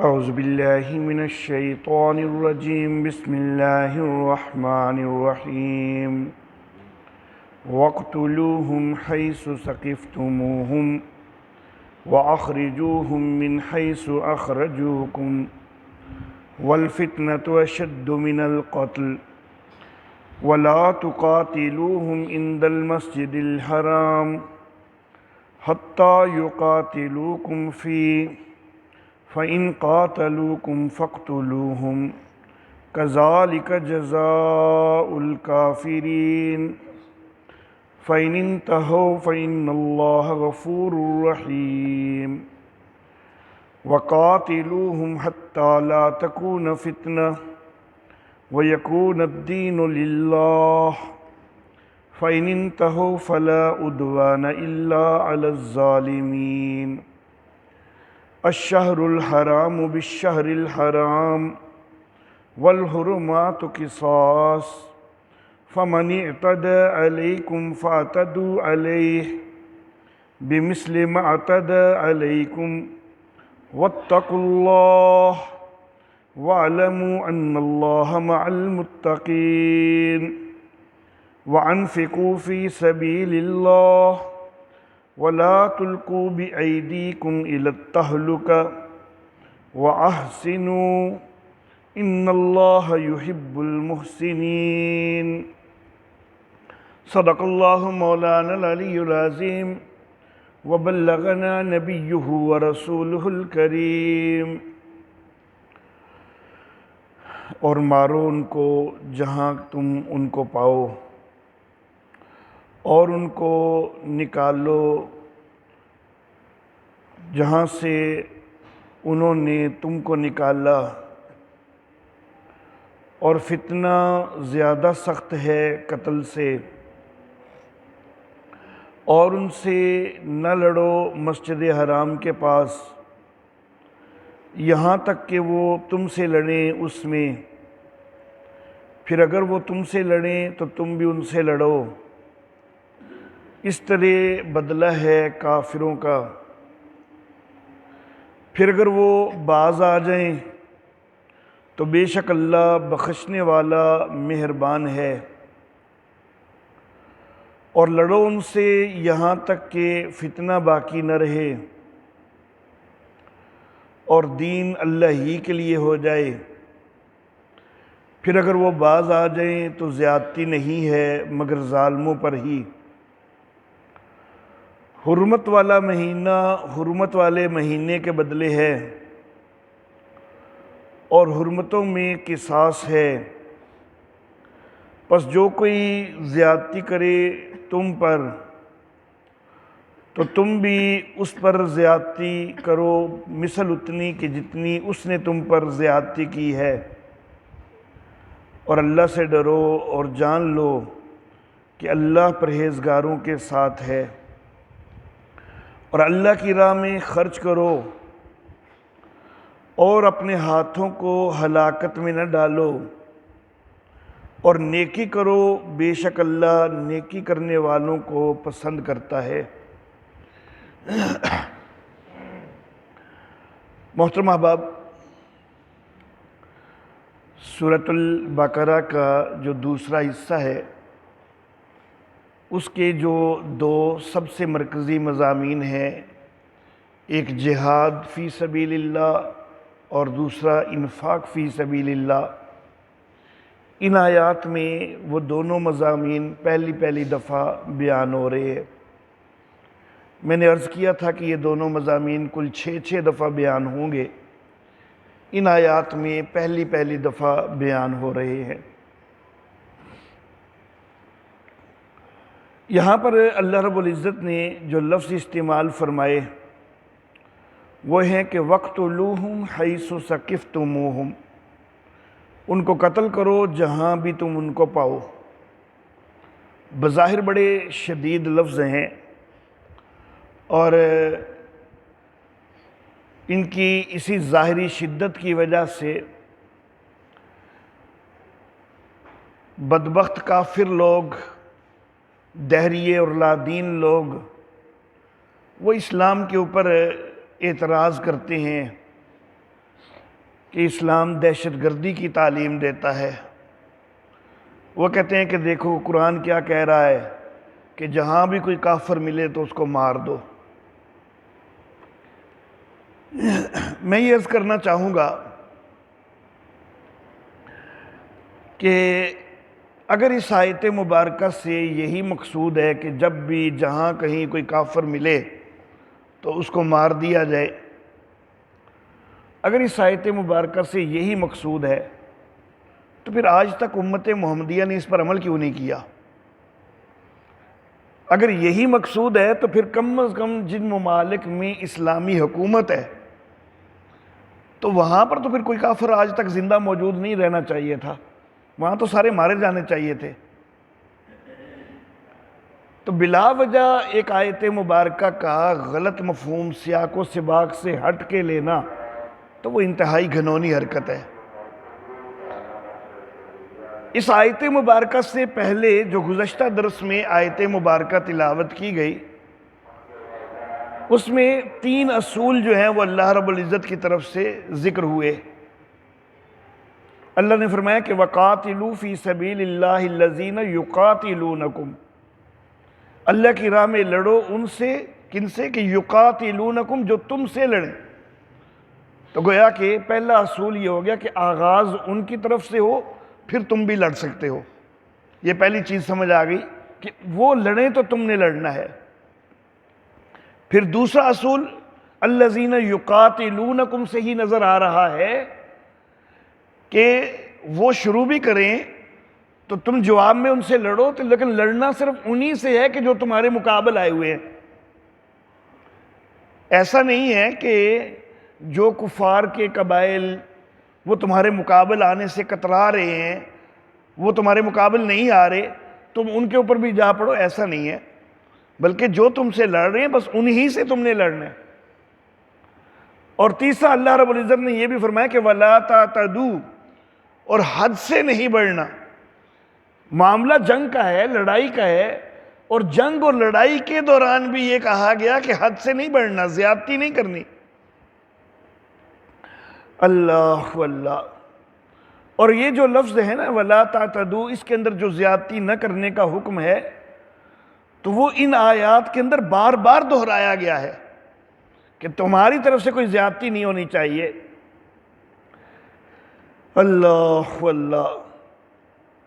اعوذ باللہ من الشیطان الرجیم بسم اللہ الرحمن الرحیم وَاقْتُلُوهُمْ حَيْثُ ثَقِفْتُمُوهُمْ وَأَخْرِجُوهُمْ مِنْ حَيْثُ أَخْرَجُوكُمْ وَالْفِتْنَةُ أَشَدُّ مِنَ الْقَتْلِ وَلَا تُقَاتِلُوهُمْ عِنْدَ الْمَسْجِدِ الْحَرَامِ حَتَّى يُقَاتِلُوكُمْ فِيهِ فَإِنْ قَاتَلُوكُمْ فَاقْتُلُوهُمْ كَذَلِكَ جَزَاءُ الْكَافِرِينَ فَإِنِ انْتَهَوْا فَإِنَّ اللَّهَ غَفُورٌ رَحِيمٌ وَقَاتِلُوهُمْ حَتَّى لَا تَكُونَ فِتْنَةٌ وَيَكُونَ الدِّينُ لِلَّهِ فَإِنِ انْتَهَوْا فَلَا عُدْوَانَ إِلَّا عَلَى الظَّالِمِينَ الشہر الحرام بالشہر الحرام والحرمات قصاص فمن اعتدى عليكم فاعتدوا عليه بمثل ما اعتدى عليكم واتقوا الله واعلموا ان الله مع المتقين وانفقوا في سبيل الله وَلَا تُلْقُوا بِأَيْدِيكُمْ إِلَى التَّهْلُكَةِ وَأَحْسِنُوا إِنَّ اللَّهَ يُحِبُّ الْمُحْسِنِينَ صدق اللہ مولانا العلی العظیم وبلغنا نبیہ ورسولہ الکریم۔ اور مارو ان کو جہاں تم ان کو پاؤ، اور ان کو نکالو جہاں سے انہوں نے تم کو نکالا، اور فتنہ زیادہ سخت ہے قتل سے، اور ان سے نہ لڑو مسجد حرام کے پاس یہاں تک کہ وہ تم سے لڑیں اس میں، پھر اگر وہ تم سے لڑیں تو تم بھی ان سے لڑو، اس طرح بدلہ ہے کافروں کا۔ پھر اگر وہ باز آ جائیں تو بے شک اللہ بخشنے والا مہربان ہے، اور لڑو ان سے یہاں تک کہ فتنہ باقی نہ رہے اور دین اللہ ہی کے لیے ہو جائے۔ پھر اگر وہ باز آ جائیں تو زیادتی نہیں ہے مگر ظالموں پر ہی۔ حرمت والا مہینہ حرمت والے مہینے کے بدلے ہے، اور حرمتوں میں قصاص ہے، پس جو کوئی زیادتی کرے تم پر تو تم بھی اس پر زیادتی کرو مثل اتنی کہ جتنی اس نے تم پر زیادتی کی ہے، اور اللہ سے ڈرو اور جان لو کہ اللہ پرہیزگاروں کے ساتھ ہے، اور اللہ کی راہ میں خرچ کرو اور اپنے ہاتھوں کو ہلاکت میں نہ ڈالو، اور نیکی کرو بے شک اللہ نیکی کرنے والوں کو پسند کرتا ہے۔ محترم احباب، سورۃ البقرہ کا جو دوسرا حصہ ہے اس کے جو دو سب سے مرکزی مضامین ہیں، ایک جہاد فی سبیل اللہ اور دوسرا انفاق فی سبیل اللہ، ان آیات میں وہ دونوں مضامین پہلی دفعہ بیان ہو رہے ہیں۔ میں نے عرض کیا تھا کہ یہ دونوں مضامین کل 6 دفعہ بیان ہوں گے، ان آیات میں پہلی دفعہ بیان ہو رہے ہیں۔ یہاں پر اللہ رب العزت نے جو لفظ استعمال فرمائے وہ ہیں کہ وَاقْتُلُوهُمْ حَيْثُ ثَقِفْتُمُوهُمْ، ان کو قتل کرو جہاں بھی تم ان کو پاؤ۔ بظاہر بڑے شدید لفظ ہیں، اور ان کی اسی ظاہری شدت کی وجہ سے بدبخت کافر لوگ، دہریے اور لادین لوگ، وہ اسلام کے اوپر اعتراض کرتے ہیں کہ اسلام دہشت گردی کی تعلیم دیتا ہے۔ وہ کہتے ہیں کہ دیکھو قرآن کیا کہہ رہا ہے کہ جہاں بھی کوئی کافر ملے تو اس کو مار دو۔ میں یہ عرض کرنا چاہوں گا کہ اگر اس آیت مبارکہ سے یہی مقصود ہے کہ جب بھی جہاں کہیں کوئی کافر ملے تو اس کو مار دیا جائے، اگر اس آیت مبارکہ سے یہی مقصود ہے تو پھر آج تک امت محمدیہ نے اس پر عمل کیوں نہیں کیا؟ اگر یہی مقصود ہے تو پھر کم از کم جن ممالک میں اسلامی حکومت ہے تو وہاں پر تو پھر کوئی کافر آج تک زندہ موجود نہیں رہنا چاہیے تھا، وہاں تو سارے مارے جانے چاہیے تھے۔ تو بلا وجہ ایک آیت مبارکہ کا غلط مفہوم سیاق و سباق سے ہٹ کے لینا تو وہ انتہائی گھنونی حرکت ہے۔ اس آیت مبارکہ سے پہلے جو گزشتہ درس میں آیت مبارکہ تلاوت کی گئی، اس میں 3 اصول جو ہیں وہ اللہ رب العزت کی طرف سے ذکر ہوئے۔ اللہ نے فرمایا کہ وَقَاتِلُوا فِي سَبِيلِ اللَّهِ الَّذِينَ يُقَاتِلُونَكُمْ، اللہ کی راہ میں لڑو ان سے، کن سے؟ کہ يُقَاتِلُونَكُمْ، جو تم سے لڑیں۔ تو گویا کہ پہلا اصول یہ ہو گیا کہ آغاز ان کی طرف سے ہو، پھر تم بھی لڑ سکتے ہو۔ یہ پہلی چیز سمجھ آ گئی کہ وہ لڑیں تو تم نے لڑنا ہے۔ پھر دوسرا اصول الذین یقاتلونکم سے ہی نظر آ رہا ہے کہ وہ شروع بھی کریں تو تم جواب میں ان سے لڑو، تو لیکن لڑنا صرف انہی سے ہے کہ جو تمہارے مقابل آئے ہوئے ہیں۔ ایسا نہیں ہے کہ جو کفار کے قبائل وہ تمہارے مقابل آنے سے کترا رہے ہیں، وہ تمہارے مقابل نہیں آ رہے، تم ان کے اوپر بھی جا پڑو، ایسا نہیں ہے، بلکہ جو تم سے لڑ رہے ہیں بس انہی سے تم نے لڑنا ہے۔ اور تیسرا اللہ رب العزت نے یہ بھی فرمایا کہ وَلَا تَعْتَدُوا، اور حد سے نہیں بڑھنا۔ معاملہ جنگ کا ہے، لڑائی کا ہے، اور جنگ اور لڑائی کے دوران بھی یہ کہا گیا کہ حد سے نہیں بڑھنا، زیادتی نہیں کرنی۔ اللہ اللہ۔ اور یہ جو لفظ ہے نا وَلَا تَعْتَدُوا، اس کے اندر جو زیادتی نہ کرنے کا حکم ہے تو وہ ان آیات کے اندر بار بار دہرایا گیا ہے کہ تمہاری طرف سے کوئی زیادتی نہیں ہونی چاہیے۔ اللہ اللہ۔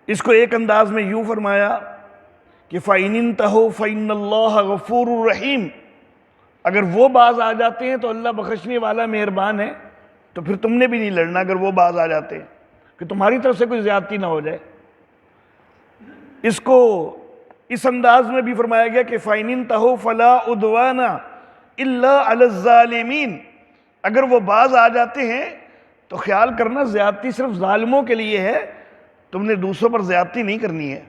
اس کو ایک انداز میں یوں فرمایا کہ فَإِنِ انْتَهُوا فَإِنَّ اللَّهَ غَفُورٌ رَحِيمٌ، اگر وہ باز آ جاتے ہیں تو اللہ بخشنے والا مہربان ہے، تو پھر تم نے بھی نہیں لڑنا اگر وہ باز آ جاتے ہیں، کہ تمہاری طرف سے کوئی زیادتی نہ ہو جائے۔ اس کو اس انداز میں بھی فرمایا گیا کہ فَإِنِ انْتَهُوا فَلَا عُدْوَانَ إِلَّا عَلَى الظَّالِمِينَ، اگر وہ باز آ جاتے ہیں تو خیال کرنا زیادتی صرف ظالموں کے لیے ہے، تم نے دوسروں پر زیادتی نہیں کرنی ہے۔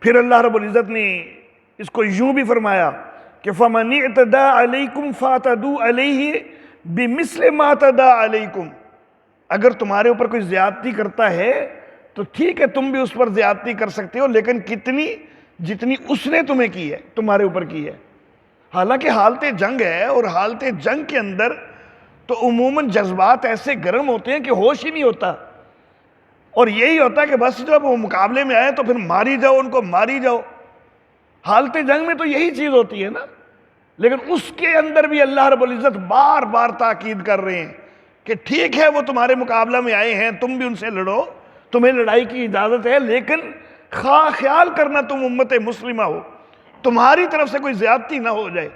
پھر اللہ رب العزت نے اس کو یوں بھی فرمایا کہ فَمَنِ اعْتَدَىٰ عَلَيْكُمْ فَاعْتَدُوا عَلَيْهِ بِمِثْلِ مَا اعْتَدَىٰ عَلَيْكُمْ، اگر تمہارے اوپر کوئی زیادتی کرتا ہے تو ٹھیک ہے تم بھی اس پر زیادتی کر سکتے ہو، لیکن کتنی؟ جتنی اس نے تمہیں کی ہے، تمہارے اوپر کی ہے۔ حالانکہ حالت جنگ ہے، اور حالت جنگ کے اندر تو عموماً جذبات ایسے گرم ہوتے ہیں کہ ہوش ہی نہیں ہوتا، اور یہی ہوتا ہے کہ بس جب وہ مقابلے میں آئے تو پھر ماری جاؤ، ان کو ماری جاؤ۔ حالت جنگ میں تو یہی چیز ہوتی ہے نا، لیکن اس کے اندر بھی اللہ رب العزت بار بار تاکید کر رہے ہیں کہ ٹھیک ہے وہ تمہارے مقابلہ میں آئے ہیں، تم بھی ان سے لڑو، تمہیں لڑائی کی اجازت ہے، لیکن خیال کرنا تم امت مسلمہ ہو، تمہاری طرف سے کوئی زیادتی نہ ہو جائے۔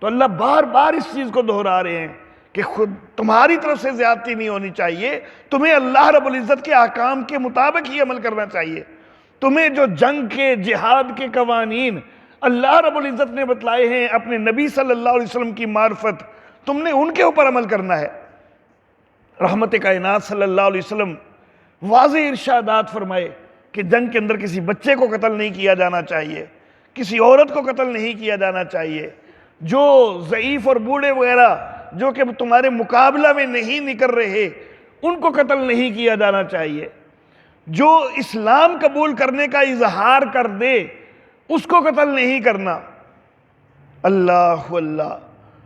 تو اللہ بار بار اس چیز کو دہرا رہے ہیں کہ خود تمہاری طرف سے زیادتی نہیں ہونی چاہیے، تمہیں اللہ رب العزت کے احکام کے مطابق ہی عمل کرنا چاہیے۔ تمہیں جو جنگ کے، جہاد کے قوانین اللہ رب العزت نے بتلائے ہیں اپنے نبی صلی اللہ علیہ وسلم کی معرفت، تم نے ان کے اوپر عمل کرنا ہے۔ رحمت کائنات صلی اللہ علیہ وسلم واضح ارشادات فرمائے کہ جنگ کے اندر کسی بچے کو قتل نہیں کیا جانا چاہیے، کسی عورت کو قتل نہیں کیا جانا چاہیے، جو ضعیف اور بوڑھے وغیرہ جو کہ تمہارے مقابلہ میں نہیں نکل رہے ان کو قتل نہیں کیا جانا چاہیے، جو اسلام قبول کرنے کا اظہار کر دے اس کو قتل نہیں کرنا۔ اللہ اللہ۔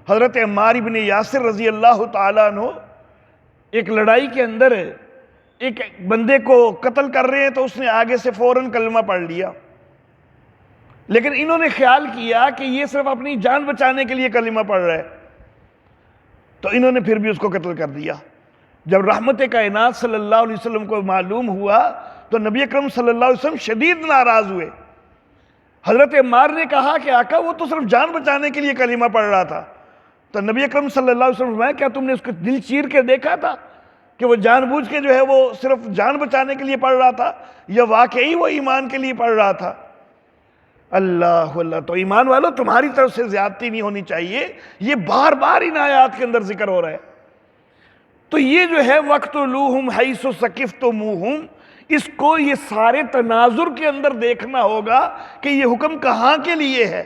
حضرت عمار بن یاسر رضی اللہ تعالیٰ عنہ ایک لڑائی کے اندر ایک بندے کو قتل کر رہے ہیں تو اس نے آگے سے فوراً کلمہ پڑھ لیا، لیکن انہوں نے خیال کیا کہ یہ صرف اپنی جان بچانے کے لیے کلمہ پڑھ رہا ہے، تو انہوں نے پھر بھی اس کو قتل کر دیا۔ جب رحمت کائنات صلی اللہ علیہ وسلم کو معلوم ہوا تو نبی اکرم صلی اللہ علیہ وسلم شدید ناراض ہوئے۔ حضرت عمار نے کہا کہ آقا وہ تو صرف جان بچانے کے لیے کلمہ پڑھ رہا تھا، تو نبی اکرم صلی اللہ علیہ وسلم نے فرمایا کیا تم نے اس کو دل چیر کے دیکھا تھا کہ وہ جان بوجھ کے جو ہے وہ صرف جان بچانے کے لیے پڑھ رہا تھا یا واقعی وہ ایمان کے لیے پڑھ رہا تھا؟ اللہ اللہ، تو ایمان والو تمہاری طرف سے زیادتی نہیں ہونی چاہیے، یہ بار بار ان آیات کے اندر ذکر ہو رہا ہے۔ تو یہ جو ہے وَاقْتُلُوهُمْ حَيْثُ ثَقِفْتُمُوهُمْ، اس کو یہ سارے تناظر کے اندر دیکھنا ہوگا کہ یہ حکم کہاں کے لیے ہے۔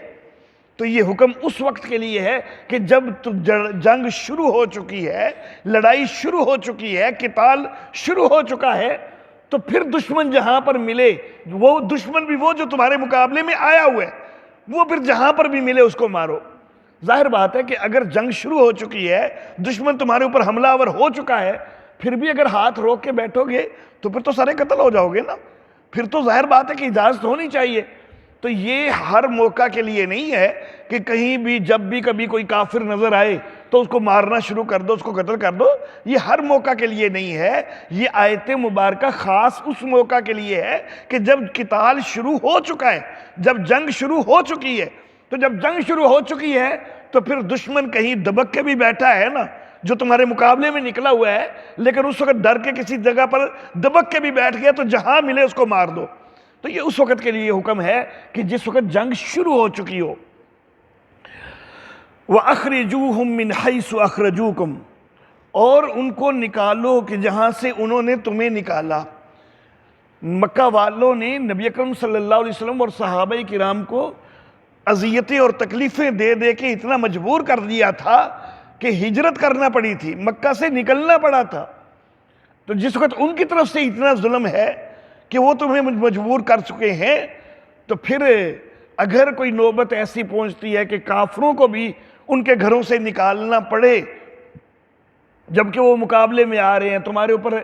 تو یہ حکم اس وقت کے لیے ہے کہ جب جنگ شروع ہو چکی ہے، لڑائی شروع ہو چکی ہے، قتال شروع ہو چکا ہے، تو پھر دشمن جہاں پر ملے، وہ دشمن بھی وہ جو تمہارے مقابلے میں آیا ہوا ہے، وہ پھر جہاں پر بھی ملے اس کو مارو۔ ظاہر بات ہے کہ اگر جنگ شروع ہو چکی ہے، دشمن تمہارے اوپر حملہ آور ہو چکا ہے، پھر بھی اگر ہاتھ روک کے بیٹھو گے تو پھر تو سارے قتل ہو جاؤ گے نا، پھر تو ظاہر بات ہے کہ اجازت ہونی چاہیے۔ تو یہ ہر موقع کے لیے نہیں ہے کہ کہیں بھی جب بھی کبھی کوئی کافر نظر آئے تو اس کو مارنا شروع کر دو، اس کو قتل کر دو، یہ ہر موقع کے لیے نہیں ہے۔ یہ آیت مبارکہ خاص اس موقع کے لیے ہے کہ جب قتال شروع ہو چکا ہے، جب جنگ شروع ہو چکی ہے۔ تو جب جنگ شروع ہو چکی ہے تو پھر دشمن کہیں دبک کے بھی بیٹھا ہے نا، جو تمہارے مقابلے میں نکلا ہوا ہے، لیکن اس وقت ڈر کے کسی جگہ پر دبک کے بھی بیٹھ گیا تو جہاں ملے اس کو مار دو۔ تو یہ اس وقت کے لیے حکم ہے کہ جس وقت جنگ شروع ہو چکی ہو۔ وَأَخْرِجُوهُمْ مِنْ حَيْثُ أَخْرَجُوكُمْ، اور ان کو نکالو کہ جہاں سے انہوں نے تمہیں نکالا۔ مکہ والوں نے نبی اکرم صلی اللہ علیہ وسلم اور صحابہ کرام کو اذیتیں اور تکلیفیں دے دے کے اتنا مجبور کر دیا تھا کہ ہجرت کرنا پڑی تھی، مکہ سے نکلنا پڑا تھا۔ تو جس وقت ان کی طرف سے اتنا ظلم ہے کہ وہ تمہیں مجبور کر چکے ہیں، تو پھر اگر کوئی نوبت ایسی پہنچتی ہے کہ کافروں کو بھی ان کے گھروں سے نکالنا پڑے جبکہ وہ مقابلے میں آ رہے ہیں، تمہارے اوپر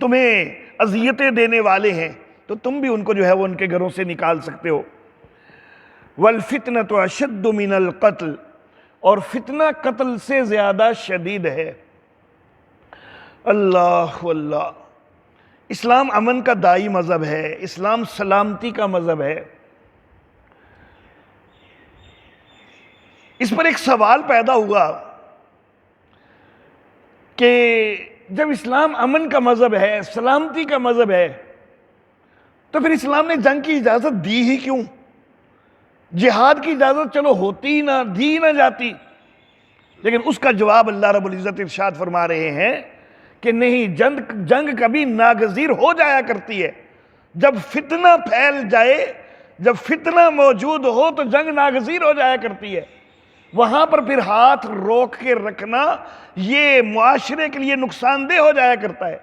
تمہیں اذیتیں دینے والے ہیں، تو تم بھی ان کو جو ہے وہ ان کے گھروں سے نکال سکتے ہو۔ وَالْفِتْنَةُ أَشَدُّ مِنَ الْقَتْلِ، اور فتنہ قتل سے زیادہ شدید ہے۔ اللہ اللہ، اسلام امن کا دائی مذہب ہے، اسلام سلامتی کا مذہب ہے۔ اس پر ایک سوال پیدا ہوا کہ جب اسلام امن کا مذہب ہے، سلامتی کا مذہب ہے، تو پھر اسلام نے جنگ کی اجازت دی ہی کیوں؟ جہاد کی اجازت چلو ہوتی نہ دی نہ جاتی۔ لیکن اس کا جواب اللہ رب العزت ارشاد فرما رہے ہیں کہ نہیں، جنگ کبھی ناگزیر ہو جایا کرتی ہے۔ جب فتنہ پھیل جائے، جب فتنہ موجود ہو تو جنگ ناگزیر ہو جایا کرتی ہے۔ وہاں پر پھر ہاتھ روک کے رکھنا یہ معاشرے کے لیے نقصان دہ ہو جایا کرتا ہے۔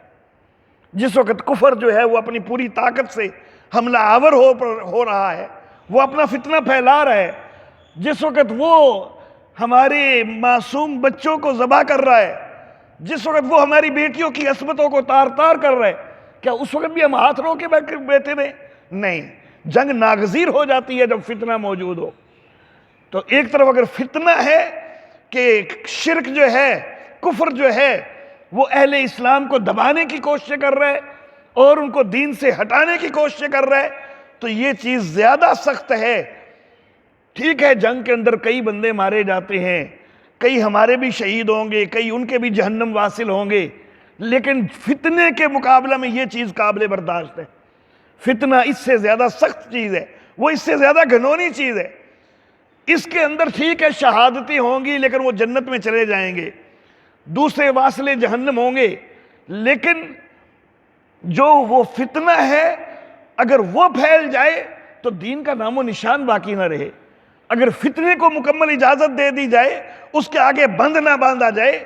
جس وقت کفر جو ہے وہ اپنی پوری طاقت سے حملہ آور ہو رہا ہے، وہ اپنا فتنہ پھیلا رہا ہے، جس وقت وہ ہمارے معصوم بچوں کو ذبح کر رہا ہے، جس وقت وہ ہماری بیٹیوں کی عصمتوں کو تار تار کر رہا ہے، کیا اس وقت بھی ہم ہاتھ رو کے بیٹھے رہے؟ نہیں، جنگ ناگزیر ہو جاتی ہے جب فتنہ موجود ہو۔ تو ایک طرف اگر فتنہ ہے کہ شرک جو ہے، کفر جو ہے، وہ اہل اسلام کو دبانے کی کوشش کر رہا ہے اور ان کو دین سے ہٹانے کی کوشش کر رہا ہے، تو یہ چیز زیادہ سخت ہے۔ ٹھیک ہے، جنگ کے اندر کئی بندے مارے جاتے ہیں، کئی ہمارے بھی شہید ہوں گے، کئی ان کے بھی جہنم واصل ہوں گے، لیکن فتنے کے مقابلہ میں یہ چیز قابل برداشت ہے۔ فتنہ اس سے زیادہ سخت چیز ہے، وہ اس سے زیادہ گھنونی چیز ہے۔ اس کے اندر ٹھیک ہے شہادتیں ہوں گی لیکن وہ جنت میں چلے جائیں گے، دوسرے واصلے جہنم ہوں گے، لیکن جو وہ فتنہ ہے اگر وہ پھیل جائے تو دین کا نام و نشان باقی نہ رہے۔ اگر فتنے کو مکمل اجازت دے دی جائے، اس کے آگے بند نہ باندھا جائے،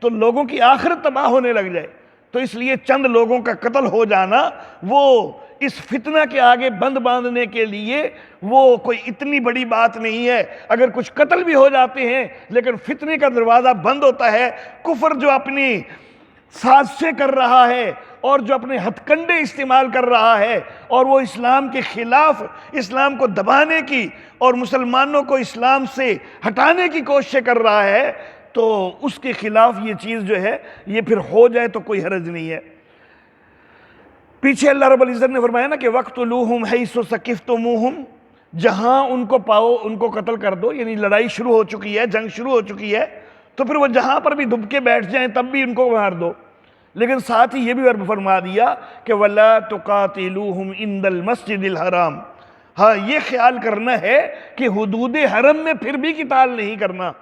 تو لوگوں کی آخرت تباہ ہونے لگ جائے۔ تو اس لیے چند لوگوں کا قتل ہو جانا وہ اس فتنہ کے آگے بند باندھنے کے لیے وہ کوئی اتنی بڑی بات نہیں ہے۔ اگر کچھ قتل بھی ہو جاتے ہیں لیکن فتنے کا دروازہ بند ہوتا ہے۔ کفر جو اپنی سازشیں کر رہا ہے اور جو اپنے ہتھ کنڈے استعمال کر رہا ہے اور وہ اسلام کے خلاف اسلام کو دبانے کی اور مسلمانوں کو اسلام سے ہٹانے کی کوشش کر رہا ہے، تو اس کے خلاف یہ چیز جو ہے یہ پھر ہو جائے تو کوئی حرج نہیں ہے۔ پیچھے اللہ رب العزت نے فرمایا نا کہ وَاقْتُلُوهُمْ حَيْثُ ثَقِفْتُمُوهُمْ، جہاں ان کو پاؤ ان کو قتل کر دو، یعنی لڑائی شروع ہو چکی ہے، جنگ شروع ہو چکی ہے، تو پھر وہ جہاں پر بھی دب کے بیٹھ جائیں تب بھی ان کو مار دو۔ لیکن ساتھ ہی یہ بھی فرما دیا کہ وَلَا تُقَاتِلُوهُمْ عِنْدَ الْمَسْجِدِ الْحَرَامِ، ہاں یہ خیال کرنا ہے کہ حدود حرم میں پھر بھی قتال نہیں کرنا۔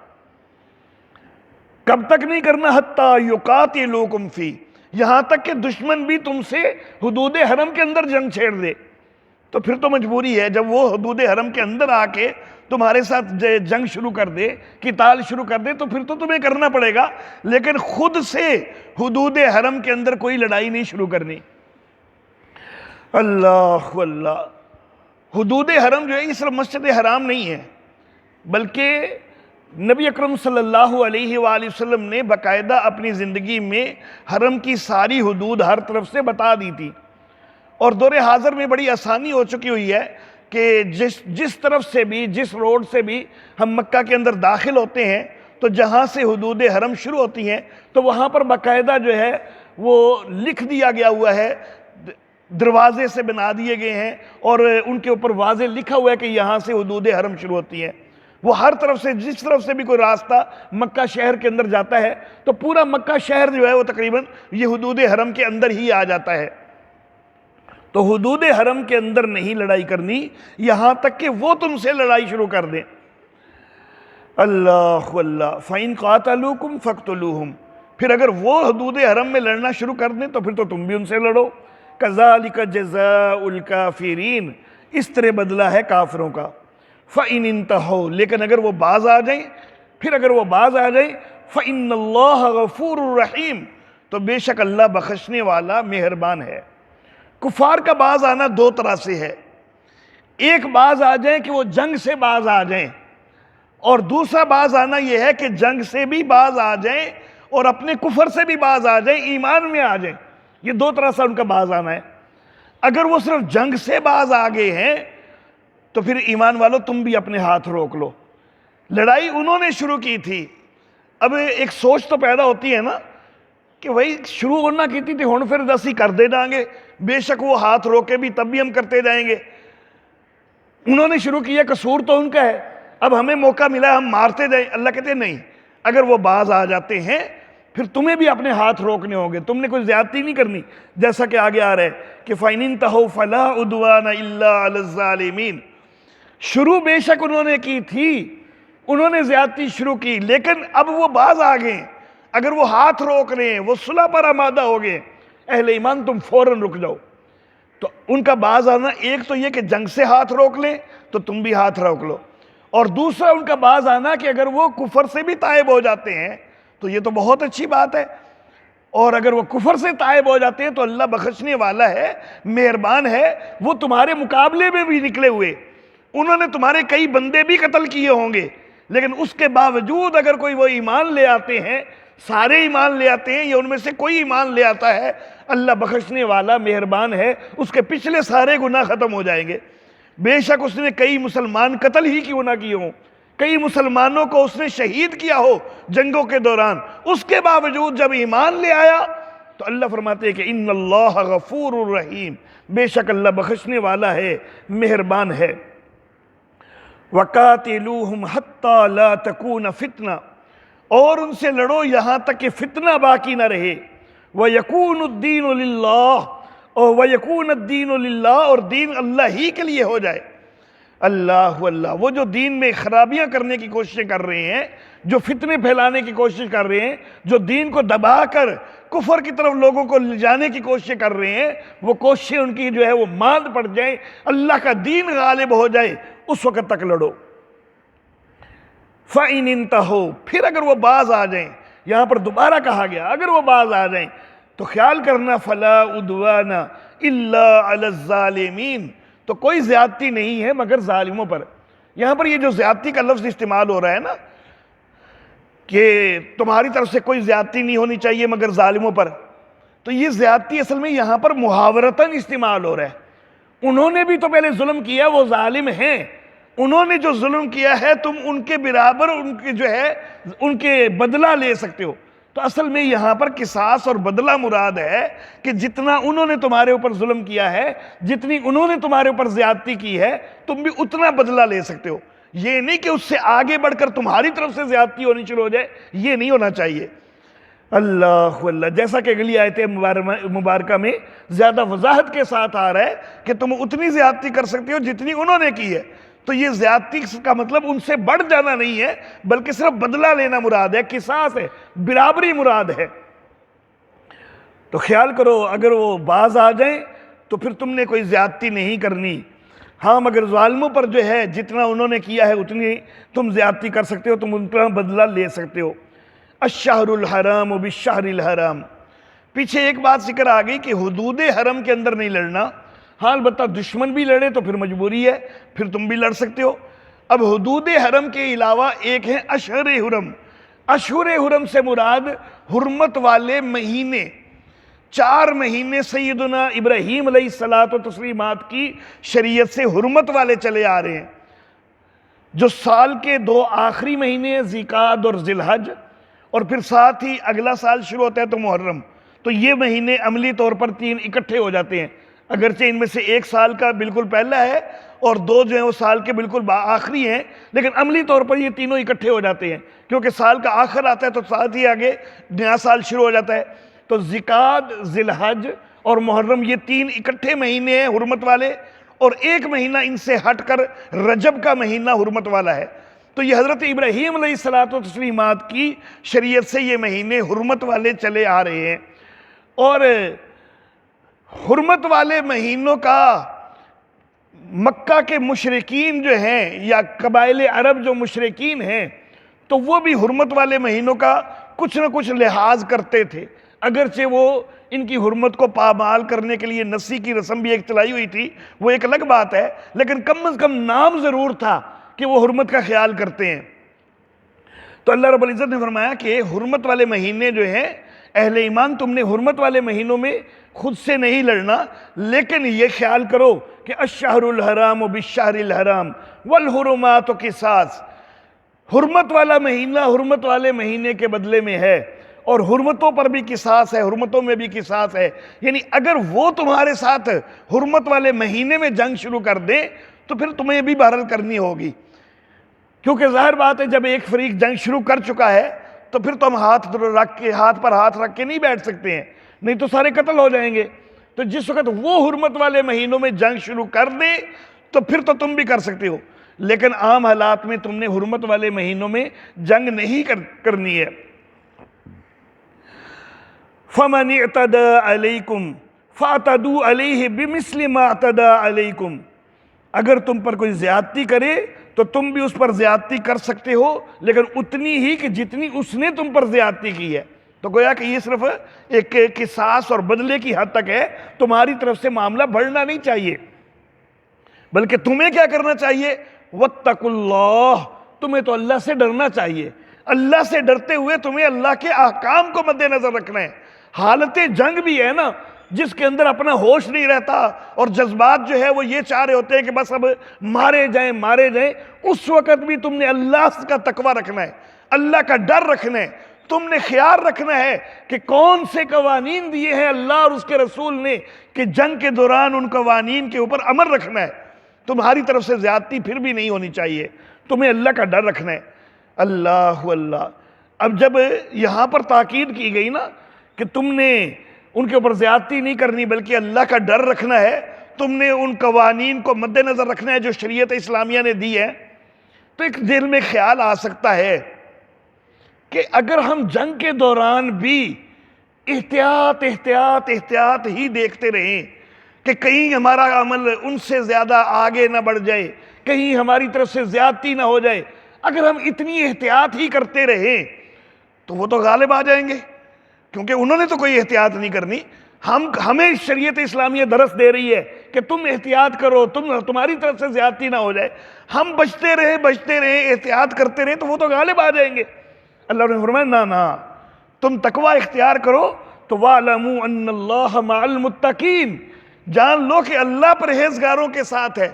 کب تک نہیں کرنا؟ حَتَّى يُقَاتِلُوكُمْ فِي، یہاں تک کہ دشمن بھی تم سے حدود حرم کے اندر جنگ چھیڑ دے۔ تو پھر تو مجبوری ہے، جب وہ حدود حرم کے اندر آ کے تمہارے ساتھ جنگ شروع کر دے، قتال شروع کر دے، تو پھر تو تمہیں کرنا پڑے گا، لیکن خود سے حدود حرم کے اندر کوئی لڑائی نہیں شروع کرنی۔ اللہ اللہ، حدود حرم جو ہے یہ صرف مسجد حرام نہیں ہے، بلکہ نبی اکرم صلی اللہ علیہ وآلہ وسلم نے باقاعدہ اپنی زندگی میں حرم کی ساری حدود ہر طرف سے بتا دی تھی، اور دور حاضر میں بڑی آسانی ہو چکی ہوئی ہے کہ جس طرف سے بھی، جس روڈ سے بھی ہم مکہ کے اندر داخل ہوتے ہیں تو جہاں سے حدود حرم شروع ہوتی ہیں تو وہاں پر باقاعدہ جو ہے وہ لکھ دیا گیا ہوا ہے، دروازے سے بنا دیے گئے ہیں اور ان کے اوپر واضح لکھا ہوا ہے کہ یہاں سے حدود حرم شروع ہوتی ہیں۔ وہ ہر طرف سے، جس طرف سے بھی کوئی راستہ مکہ شہر کے اندر جاتا ہے تو پورا مکہ شہر جو ہے وہ تقریباً یہ حدود حرم کے اندر ہی آ جاتا ہے۔ تو حدود حرم کے اندر نہیں لڑائی کرنی یہاں تک کہ وہ تم سے لڑائی شروع کر دیں۔ اللہ اللہ، فَإِن قَاتَلُوكُمْ فَاقْتُلُوهُمْ، پھر اگر وہ حدود حرم میں لڑنا شروع کر دیں تو پھر تو تم بھی ان سے لڑو۔ كَذَلِكَ جَزَاءُ الْكَافِرِينَ، اس طرح بدلہ ہے کافروں کا۔ فَإِنِ انْتَهُوا، لیکن اگر وہ باز آ جائیں، پھر اگر وہ باز آ جائیں، فَإِنَّ اللَّهَ غَفُورٌ رَحِيمٌ، تو بے شک اللہ بخشنے والا مہربان ہے۔ کفار کا باز آنا دو طرح سے ہے، ایک باز آ جائیں کہ وہ جنگ سے باز آ جائیں، اور دوسرا باز آنا یہ ہے کہ جنگ سے بھی باز آ جائیں اور اپنے کفر سے بھی باز آ جائیں، ایمان میں آ جائیں۔ یہ دو طرح سے ان کا باز آنا ہے۔ اگر وہ صرف جنگ سے باز آ گئے ہیں تو پھر ایمان والو تم بھی اپنے ہاتھ روک لو، لڑائی انہوں نے شروع کی تھی۔ اب ایک سوچ تو پیدا ہوتی ہے نا کہ وہی شروع ہونا کی تھی ہن پھر اسی کر دے جائیں گے، بے شک وہ ہاتھ روکے بھی تب بھی ہم کرتے جائیں گے، انہوں نے شروع کیا، قصور تو ان کا ہے، اب ہمیں موقع ملا ہم مارتے جائیں۔ اللہ کہتے ہیں نہیں، اگر وہ باز آ جاتے ہیں پھر تمہیں بھی اپنے ہاتھ روکنے ہوں گے، تم نے کوئی زیادتی نہیں کرنی، جیسا کہ آگے آ رہا ہے کہ فَإِنِ انْتَهُوا فَلَا عُدْوَانَ إِلَّا عَلَى الظَّالِمِينَ۔ شروع بے شک انہوں نے کی تھی، انہوں نے زیادتی شروع کی، لیکن اب وہ باز آ گئے، اگر وہ ہاتھ روک رہے ہیں، وہ صلح پر آمادہ ہو گئے، اہل ایمان تم فوراً رک جاؤ۔ تو ان کا باز آنا ایک تو یہ کہ جنگ سے ہاتھ روک لیں تو تم بھی ہاتھ روک لو، اور دوسرا ان کا باز آنا کہ اگر وہ کفر سے بھی تائب ہو جاتے ہیں تو یہ تو بہت اچھی بات ہے، اور اگر وہ کفر سے تائب ہو جاتے ہیں تو اللہ بخشنے والا ہے، مہربان ہے، وہ تمہارے مقابلے میں بھی نکلے ہوئے، انہوں نے تمہارے کئی بندے بھی قتل کیے ہوں گے، لیکن اس کے باوجود اگر کوئی وہ ایمان لے آتے ہیں، سارے ایمان لے آتے ہیں یا ان میں سے کوئی ایمان لے آتا ہے، اللہ بخشنے والا مہربان ہے، اس کے پچھلے سارے گناہ ختم ہو جائیں گے۔ بے شک اس نے کئی مسلمان قتل ہی کیوں نہ کیے ہوں، کئی مسلمانوں کو اس نے شہید کیا ہو جنگوں کے دوران، اس کے باوجود جب ایمان لے آیا تو اللہ فرماتے ہیں کہ ان اللہ غفور الرحیم، بے شک اللہ بخشنے والا ہے، مہربان ہے۔ وَقَاتِلُوهُمْ حَتَّى لَا تَكُونَ فِتْنَةٌ، اور ان سے لڑو یہاں تک کہ فتنہ باقی نہ رہے، وَيَكُونُ الدِّينُ لِلَّهِ، اور وَيَكُونَ الدِّينُ لِلَّهِ، اور دین اللہ ہی کے لیے ہو جائے۔ اللہ اللہ، وہ جو دین میں خرابیاں کرنے کی کوششیں کر رہے ہیں، جو فتنے پھیلانے کی کوشش کر رہے ہیں، جو دین کو دبا کر کفر کی طرف لوگوں کو لے جانے کی کوششیں کر رہے ہیں، وہ کوششیں ان کی جو ہے وہ ماند پڑ جائیں، اللہ کا دین غالب ہو جائے، اس وقت تک لڑو۔ فَإِنِ انْتَهُوا، پھر اگر وہ باز آ جائیں، یہاں پر دوبارہ کہا گیا اگر وہ باز آ جائیں، تو خیال کرنا فلا عدوان الا علی الظالمین، تو کوئی زیادتی نہیں ہے مگر ظالموں پر۔ یہاں پر یہ جو زیادتی کا لفظ استعمال ہو رہا ہے نا کہ تمہاری طرف سے کوئی زیادتی نہیں ہونی چاہیے مگر ظالموں پر، تو یہ زیادتی اصل میں یہاں پر محاورتاً استعمال ہو رہا ہے۔ انہوں نے بھی تو پہلے ظلم کیا، وہ ظالم ہیں، انہوں نے جو ظلم کیا ہے تم ان کے برابر ان کے جو ہے ان کے بدلہ لے سکتے ہو۔ تو اصل میں یہاں پر قصاص اور بدلہ مراد ہے کہ جتنا انہوں نے تمہارے اوپر ظلم کیا ہے، جتنی انہوں نے تمہارے اوپر زیادتی کی ہے، تم بھی اتنا بدلہ لے سکتے ہو۔ یہ نہیں کہ اس سے آگے بڑھ کر تمہاری طرف سے زیادتی ہونی شروع ہو جائے، یہ نہیں ہونا چاہیے۔ اللہ اللہ، جیسا کہ اگلی آیت مبارکہ میں زیادہ وضاحت کے ساتھ آ رہا ہے کہ تم اتنی زیادتی کر سکتے ہو جتنی انہوں نے کی ہے۔ تو یہ زیادتی کا مطلب ان سے بڑھ جانا نہیں ہے، بلکہ صرف بدلہ لینا مراد ہے، قصاص ہے، برابری مراد ہے۔ تو خیال کرو اگر وہ باز آ جائیں تو پھر تم نے کوئی زیادتی نہیں کرنی۔ ہاں مگر ظالموں پر جو ہے جتنا انہوں نے کیا ہے اتنی تم زیادتی کر سکتے ہو، تم اتنا بدلہ لے سکتے ہو۔ الشہر الحرام بالشہر الحرام، پیچھے ایک بات ذکر آ گئی کہ حدود حرم کے اندر نہیں لڑنا۔ ہاں البتہ دشمن بھی لڑے تو پھر مجبوری ہے، پھر تم بھی لڑ سکتے ہو۔ اب حدود حرم کے علاوہ ایک ہے اشہر حرم۔ اشہر حرم سے مراد حرمت والے مہینے، 4 مہینے سیدنا ابراہیم علیہ الصلاۃ والتسلیمات کی شریعت سے حرمت والے چلے آ رہے ہیں، جو سال کے 2 آخری مہینے ہیں، ذیقعد اور ذی الحج، اور پھر ساتھ ہی اگلا سال شروع ہوتا ہے تو محرم۔ تو یہ مہینے عملی طور پر 3 اکٹھے ہو جاتے ہیں، اگرچہ ان میں سے ایک سال کا بالکل پہلا ہے اور 2 جو ہیں وہ سال کے بالکل آخری ہیں، لیکن عملی طور پر یہ تینوں اکٹھے ہو جاتے ہیں کیونکہ سال کا آخر آتا ہے تو ساتھ ہی آگے نیا سال شروع ہو جاتا ہے۔ تو ذیقعد، ذی الحج اور محرم یہ 3 اکٹھے مہینے ہیں حرمت والے، اور ایک مہینہ ان سے ہٹ کر رجب کا مہینہ حرمت والا ہے۔ تو یہ حضرت ابراہیم علیہ الصلاۃ والتسلیمات کی شریعت سے یہ مہینے حرمت والے چلے آ رہے ہیں۔ اور حرمت والے مہینوں کا مکہ کے مشرکین جو ہیں یا قبائل عرب جو مشرکین ہیں تو وہ بھی حرمت والے مہینوں کا کچھ نہ کچھ لحاظ کرتے تھے، اگرچہ وہ ان کی حرمت کو پامال کرنے کے لیے نسی کی رسم بھی ایک چلائی ہوئی تھی، وہ ایک الگ بات ہے، لیکن کم از کم نام ضرور تھا کہ وہ حرمت کا خیال کرتے ہیں۔ تو اللہ رب العزت نے فرمایا کہ حرمت والے مہینے جو ہیں، اہل ایمان تم نے حرمت والے مہینوں میں خود سے نہیں لڑنا، لیکن یہ خیال کرو کہ الشہر الحرام بالشہر الحرام والحرمات قصاص، حرمت والا مہینہ حرمت والے مہینے کے بدلے میں ہے، اور حرمتوں پر بھی قصاص ہے، حرمتوں میں بھی قصاص ہے۔ یعنی اگر وہ تمہارے ساتھ حرمت والے مہینے میں جنگ شروع کر دیں تو پھر تمہیں بھی بہرحال کرنی ہوگی، کیونکہ ظاہر بات ہے جب ایک فریق جنگ شروع کر چکا ہے تو پھر تم ہاتھ پر ہاتھ رکھ کے نہیں بیٹھ سکتے ہیں، نہیں تو سارے قتل ہو جائیں گے۔ تو جس وقت وہ حرمت والے مہینوں میں جنگ شروع کر دیں تو پھر تو تم بھی کر سکتے ہو، لیکن عام حالات میں تم نے حرمت والے مہینوں میں جنگ نہیں کرنی ہے۔ فَمَنِ اعْتَدَى عَلَيْكُمْ فَاعْتَدُوا عَلَيْهِ بِمِثْلِ مَا اعْتَدَى عَلَيْكُمْ، اگر تم پر کوئی زیادتی کرے تو تم بھی اس پر زیادتی کر سکتے ہو، لیکن اتنی ہی کہ جتنی اس نے تم پر زیادتی کی ہے۔ تو گویا کہ یہ صرف ایک قصاص اور بدلے کی حد تک ہے، تمہاری طرف سے معاملہ بڑھنا نہیں چاہیے، بلکہ تمہیں کیا کرنا چاہیے؟ وَاتَّقُوا اللَّهَ، تمہیں تو اللہ سے ڈرنا چاہیے۔ اللہ سے ڈرتے ہوئے تمہیں اللہ کے احکام کو مد نظر رکھنا ہے۔ حالت جنگ بھی ہے نا جس کے اندر اپنا ہوش نہیں رہتا اور جذبات جو ہے وہ یہ چاہ رہے ہوتے ہیں کہ بس اب مارے جائیں، اس وقت بھی تم نے اللہ کا تقوی رکھنا ہے، اللہ کا ڈر رکھنا ہے۔ تم نے خیال رکھنا ہے کہ کون سے قوانین دیے ہیں اللہ اور اس کے رسول نے کہ جنگ کے دوران ان قوانین کے اوپر عمل رکھنا ہے۔ تمہاری طرف سے زیادتی پھر بھی نہیں ہونی چاہیے، تمہیں اللہ کا ڈر رکھنا ہے۔ اللہ اللہ، اب جب یہاں پر تاکید کی گئی نا کہ تم نے ان کے اوپر زیادتی نہیں کرنی بلکہ اللہ کا ڈر رکھنا ہے، تم نے ان قوانین کو مد نظر رکھنا ہے جو شریعت اسلامیہ نے دی ہے، تو ایک دل میں خیال آ سکتا ہے کہ اگر ہم جنگ کے دوران بھی احتیاط ہی دیکھتے رہیں کہ کہیں ہمارا عمل ان سے زیادہ آگے نہ بڑھ جائے، کہیں ہماری طرف سے زیادتی نہ ہو جائے، اگر ہم اتنی احتیاط ہی کرتے رہیں تو وہ تو غالب آ جائیں گے۔ کیونکہ انہوں نے تو کوئی احتیاط نہیں کرنی. ہمیں شریعت اسلامیہ درس دے رہی ہے کہ تم احتیاط کرو, تمہاری طرف سے زیادتی نہ ہو جائے. ہم بچتے رہے احتیاط کرتے رہے تو وہ تو غالب آ جائیں گے. اللہ نے فرمایا نہ تم تقوی اختیار کرو تو وَاعْلَمُوا أَنَّ اللَّهَ مَعَ الْمُتَّقِينَ, جان لو کہ اللہ پرہیزگاروں کے ساتھ ہے,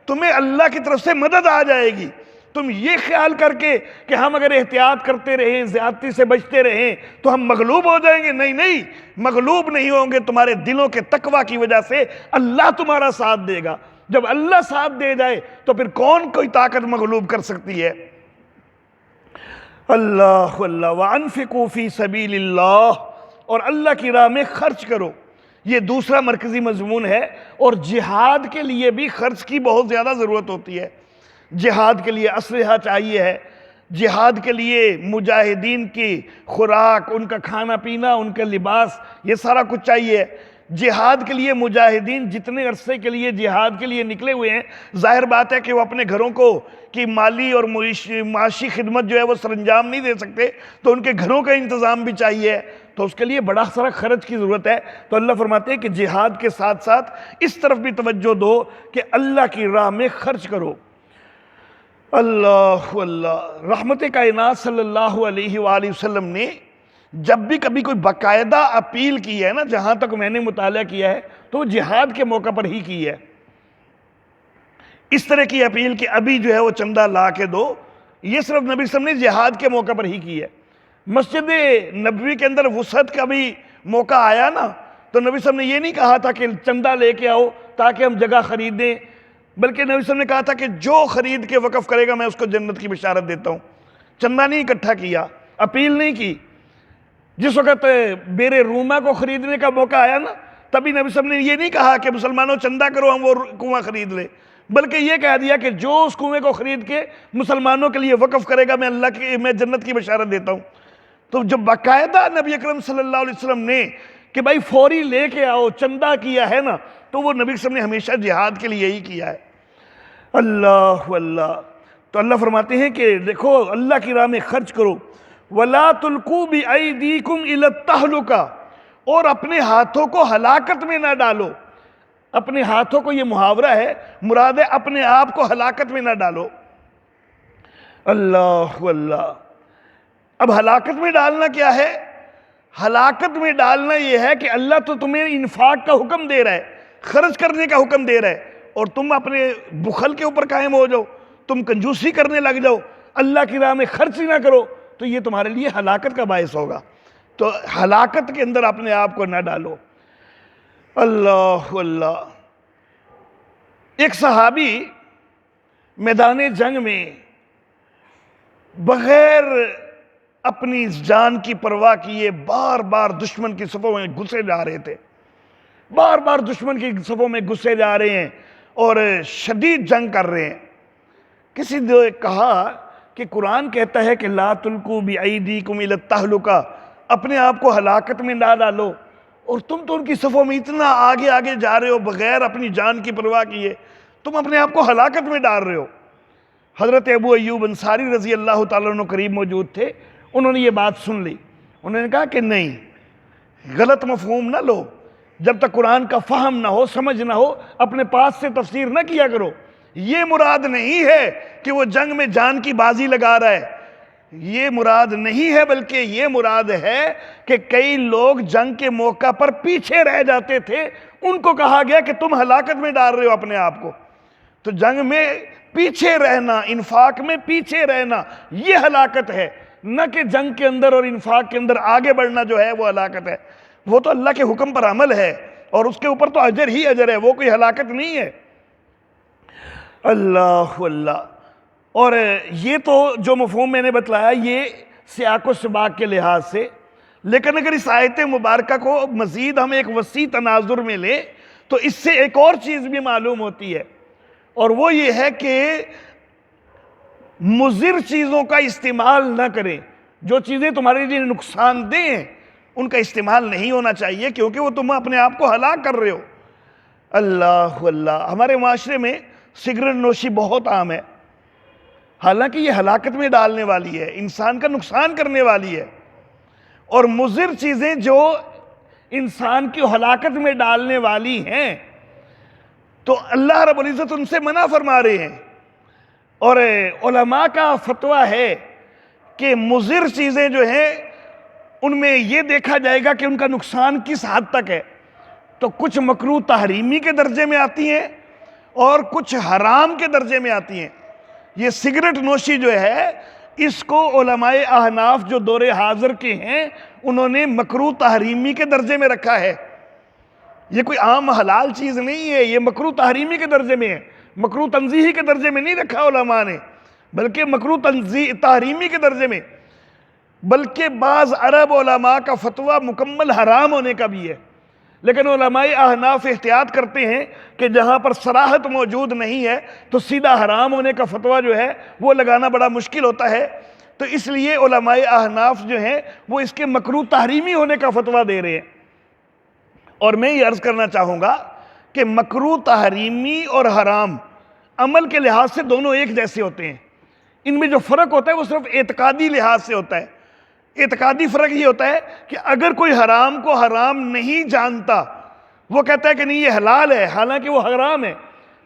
تمہیں اللہ کی طرف سے مدد آ جائے گی. تم یہ خیال کر کے کہ ہم اگر احتیاط کرتے رہیں, زیادتی سے بچتے رہیں تو ہم مغلوب ہو جائیں گے, نہیں, مغلوب نہیں ہوں گے. تمہارے دلوں کے تقوی کی وجہ سے اللہ تمہارا ساتھ دے گا. جب اللہ ساتھ دے جائے تو پھر کون کوئی طاقت مغلوب کر سکتی ہے. اللہ وَأَنفِقُوا فِي سَبِيلِ اللَّهِ, اور اللہ کی راہ میں خرچ کرو. یہ دوسرا مرکزی مضمون ہے. اور جہاد کے لیے بھی خرچ کی بہت زیادہ ضرورت ہوتی ہے. جہاد کے لیے اسلحہ چاہیے ہے, جہاد کے لیے مجاہدین کی خوراک, ان کا کھانا پینا, ان کا لباس, یہ سارا کچھ چاہیے. جہاد کے لیے مجاہدین جتنے عرصے کے لیے جہاد کے لیے نکلے ہوئے ہیں, ظاہر بات ہے کہ وہ اپنے گھروں کو کی مالی اور معاشی خدمت جو ہے وہ سر انجام نہیں دے سکتے, تو ان کے گھروں کا انتظام بھی چاہیے, تو اس کے لیے بڑا سارا خرچ کی ضرورت ہے. تو اللہ فرماتے ہیں کہ جہاد کے ساتھ ساتھ اس طرف بھی توجہ دو کہ اللہ کی راہ میں خرچ کرو. اللہ رحمت کائنات صلی اللہ علیہ وآلہ وسلم نے جب بھی کبھی کوئی باقاعدہ اپیل کی ہے نا, جہاں تک میں نے مطالعہ کیا ہے تو جہاد کے موقع پر ہی کی ہے. اس طرح کی اپیل کہ ابھی جو ہے وہ چندہ لا کے دو, یہ صرف نبی صلی اللہ علیہ وسلم نے جہاد کے موقع پر ہی کی ہے. مسجد نبوی کے اندر وسعت کا بھی موقع آیا نا, تو نبی صلی اللہ علیہ وسلم نے یہ نہیں کہا تھا کہ چندہ لے کے آؤ تاکہ ہم جگہ خریدیں, بلکہ نبی صلی اللہ علیہ وسلم نے کہا تھا کہ جو خرید کے وقف کرے گا میں اس کو جنت کی بشارت دیتا ہوں. چندہ نہیں اکٹھا کیا, اپیل نہیں کی. جس وقت بیر روما کو خریدنے کا موقع آیا نا, تبھی نبی صلی اللہ علیہ وسلم نے یہ نہیں کہا کہ مسلمانوں چندہ کرو ہم وہ کنواں خرید لیں, بلکہ یہ کہہ دیا کہ جو اس کنویں کو خرید کے مسلمانوں کے لیے وقف کرے گا میں جنت کی بشارت دیتا ہوں. تو جب باقاعدہ نبی اکرم صلی اللہ علیہ وسلم نے کہ بھائی فوری لے کے آؤ چندہ کیا ہے نا, تو وہ نبی صلی اللہ علیہ وسلم نے ہمیشہ جہاد کے لیے ہی کیا ہے. اللہ تو اللہ فرماتے ہیں کہ دیکھو اللہ کی راہ میں خرچ کرو. وَلَا تُلْقُوا بِأَيْدِيكُمْ إِلَى التَّهْلُكَةِ, اور اپنے ہاتھوں کو ہلاکت میں نہ ڈالو. اپنے ہاتھوں کو, یہ محاورہ ہے, مراد ہے اپنے آپ کو ہلاکت میں نہ ڈالو. اللہ اب ہلاکت میں ڈالنا کیا ہے؟ ہلاکت میں ڈالنا یہ ہے کہ اللہ تو تمہیں انفاق کا حکم دے رہا ہے, خرچ کرنے کا حکم دے رہا ہے, اور تم اپنے بخل کے اوپر قائم ہو جاؤ, تم کنجوسی کرنے لگ جاؤ, اللہ کی راہ میں خرچ ہی نہ کرو, تو یہ تمہارے لیے ہلاکت کا باعث ہوگا. تو ہلاکت کے اندر اپنے آپ کو نہ ڈالو. اللہ ایک صحابی میدان جنگ میں بغیر اپنی جان کی پرواہ کیے بار بار دشمن کی صفوں میں گھسے جا رہے تھے, بار بار دشمن کی صفوں میں گھسے جا رہے ہیں اور شدید جنگ کر رہے ہیں. کسی نے کہا کہ قرآن کہتا ہے کہ لا تلقوا بأیدیکم الی التہلکہ, اپنے آپ کو ہلاکت میں نہ ڈالو, اور تم تو ان کی صفوں میں اتنا آگے جا رہے ہو بغیر اپنی جان کی پرواہ کیے, تم اپنے آپ کو ہلاکت میں ڈال رہے ہو. حضرت ابو ایوب انصاری رضی اللہ تعالیٰ عنہ قریب موجود تھے, انہوں نے یہ بات سن لی. انہوں نے کہا کہ نہیں, غلط مفہوم نہ لو, جب تک قرآن کا فہم نہ ہو, سمجھ نہ ہو, اپنے پاس سے تفسیر نہ کیا کرو. یہ مراد نہیں ہے کہ وہ جنگ میں جان کی بازی لگا رہا ہے, یہ مراد نہیں ہے, بلکہ یہ مراد ہے کہ کئی لوگ جنگ کے موقع پر پیچھے رہ جاتے تھے, ان کو کہا گیا کہ تم ہلاکت میں ڈال رہے ہو اپنے آپ کو. تو جنگ میں پیچھے رہنا, انفاق میں پیچھے رہنا, یہ ہلاکت ہے, نہ کہ جنگ کے اندر اور انفاق کے اندر آگے بڑھنا جو ہے وہ ہلاکت ہے. وہ تو اللہ کے حکم پر عمل ہے اور اس کے اوپر تو اجر ہی اجر ہے, وہ کوئی ہلاکت نہیں ہے. اللہ اور یہ تو جو مفہوم میں نے بتلایا یہ سیاق و سباق کے لحاظ سے, لیکن اگر اس آیت مبارکہ کو مزید ہم ایک وسیع تناظر میں لیں تو اس سے ایک اور چیز بھی معلوم ہوتی ہے, اور وہ یہ ہے کہ مضر چیزوں کا استعمال نہ کریں. جو چیزیں تمہارے لیے نقصان دہ ہیں ان کا استعمال نہیں ہونا چاہیے, کیونکہ وہ تم اپنے آپ کو ہلاک کر رہے ہو. اللہ ہمارے معاشرے میں سگریٹ نوشی بہت عام ہے, حالانکہ یہ ہلاکت میں ڈالنے والی ہے, انسان کا نقصان کرنے والی ہے. اور مضر چیزیں جو انسان کی ہلاکت میں ڈالنے والی ہیں، تو اللہ رب العزت ان سے منع فرما رہے ہیں۔ اور علماء کا فتویٰ ہے کہ مضر چیزیں جو ہیں ان میں یہ دیکھا جائے گا کہ ان کا نقصان کس حد تک ہے، تو کچھ مکروہ تحریمی کے درجے میں آتی ہیں اور کچھ حرام کے درجے میں آتی ہیں۔ یہ سگریٹ نوشی جو ہے اس کو علماء احناف جو دور حاضر کے ہیں انہوں نے مکروہ تحریمی کے درجے میں رکھا ہے۔ یہ کوئی عام حلال چیز نہیں ہے، یہ مکروہ تحریمی کے درجے میں ہے، مکروہ تنزیہی کے درجے میں نہیں رکھا علماء نے، بلکہ مکروہ تحریمی کے درجے میں، بلکہ بعض عرب علماء کا فتویٰ مکمل حرام ہونے کا بھی ہے۔ لیکن علماء احناف احتیاط کرتے ہیں کہ جہاں پر صراحت موجود نہیں ہے تو سیدھا حرام ہونے کا فتویٰ جو ہے وہ لگانا بڑا مشکل ہوتا ہے، تو اس لیے علماء احناف جو ہیں وہ اس کے مکروہ تحریمی ہونے کا فتویٰ دے رہے ہیں۔ اور میں یہ عرض کرنا چاہوں گا کہ مکروہ تحریمی اور حرام عمل کے لحاظ سے دونوں ایک جیسے ہوتے ہیں، ان میں جو فرق ہوتا ہے وہ صرف اعتقادی لحاظ سے ہوتا ہے۔ اعتقادی فرق یہ ہوتا ہے کہ اگر کوئی حرام کو حرام نہیں جانتا، وہ کہتا ہے کہ نہیں یہ حلال ہے حالانکہ وہ حرام ہے،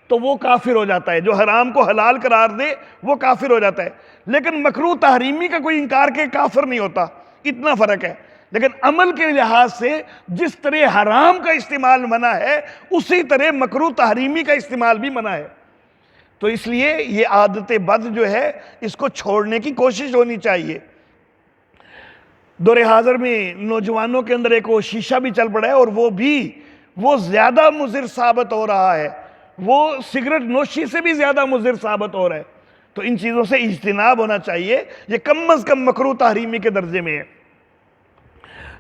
تو وہ کافر ہو جاتا ہے۔ جو حرام کو حلال قرار دے وہ کافر ہو جاتا ہے۔ لیکن مکروہ تحریمی کا کوئی انکار کے کافر نہیں ہوتا، اتنا فرق ہے۔ لیکن عمل کے لحاظ سے جس طرح حرام کا استعمال منع ہے اسی طرح مکروہ تحریمی کا استعمال بھی منع ہے۔ تو اس لیے یہ عادت بد جو ہے اس کو چھوڑنے کی کوشش ہونی چاہیے۔ دور حاضر میں نوجوانوں کے اندر ایک وہ شیشہ بھی چل پڑا ہے، اور وہ زیادہ مضر ثابت ہو رہا ہے، وہ سگریٹ نوشی سے بھی زیادہ مضر ثابت ہو رہا ہے۔ تو ان چیزوں سے اجتناب ہونا چاہیے، یہ کم از کم مکروہ تحریمی کے درجے میں ہے۔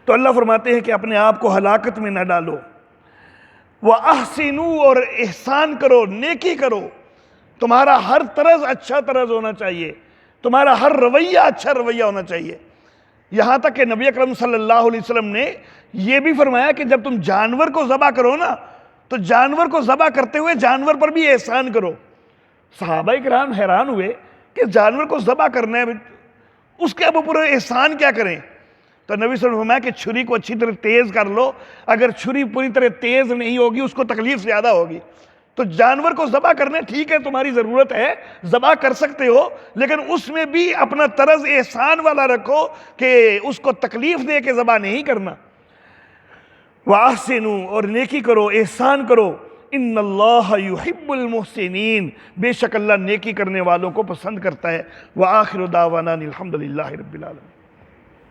تو اللہ فرماتے ہیں کہ اپنے آپ کو ہلاکت میں نہ ڈالو، وَأَحْسِنُوا، اور احسان کرو، نیکی کرو۔ تمہارا ہر طرز اچھا طرز ہونا چاہیے، تمہارا ہر رویہ اچھا رویہ ہونا چاہیے۔ یہاں تک کہ نبی اکرم صلی اللہ علیہ وسلم نے یہ بھی فرمایا کہ جب تم جانور کو ذبح کرو نا تو جانور کو ذبح کرتے ہوئے جانور پر بھی احسان کرو۔ صحابہ کرام حیران ہوئے کہ جانور کو ذبح کرنا ہے، اس کے اب اوپر احسان کیا کریں؟ تو نبی صلی اللہ علیہ وسلم فرمایا کہ چھری کو اچھی طرح تیز کر لو، اگر چھری پوری طرح تیز نہیں ہوگی اس کو تکلیف زیادہ ہوگی۔ تو جانور کو ذبح کرنا ٹھیک ہے، تمہاری ضرورت ہے، ذبح کر سکتے ہو، لیکن اس میں بھی اپنا طرز احسان والا رکھو کہ اس کو تکلیف دے کے ذبح نہیں کرنا۔ وَأَحْسِنُوا، اور نیکی کرو، احسان کرو، ان اللہ یحب المحسنین، بے شک اللہ نیکی کرنے والوں کو پسند کرتا ہے۔ وآخر دعوانا الحمدللہ رب العالمین۔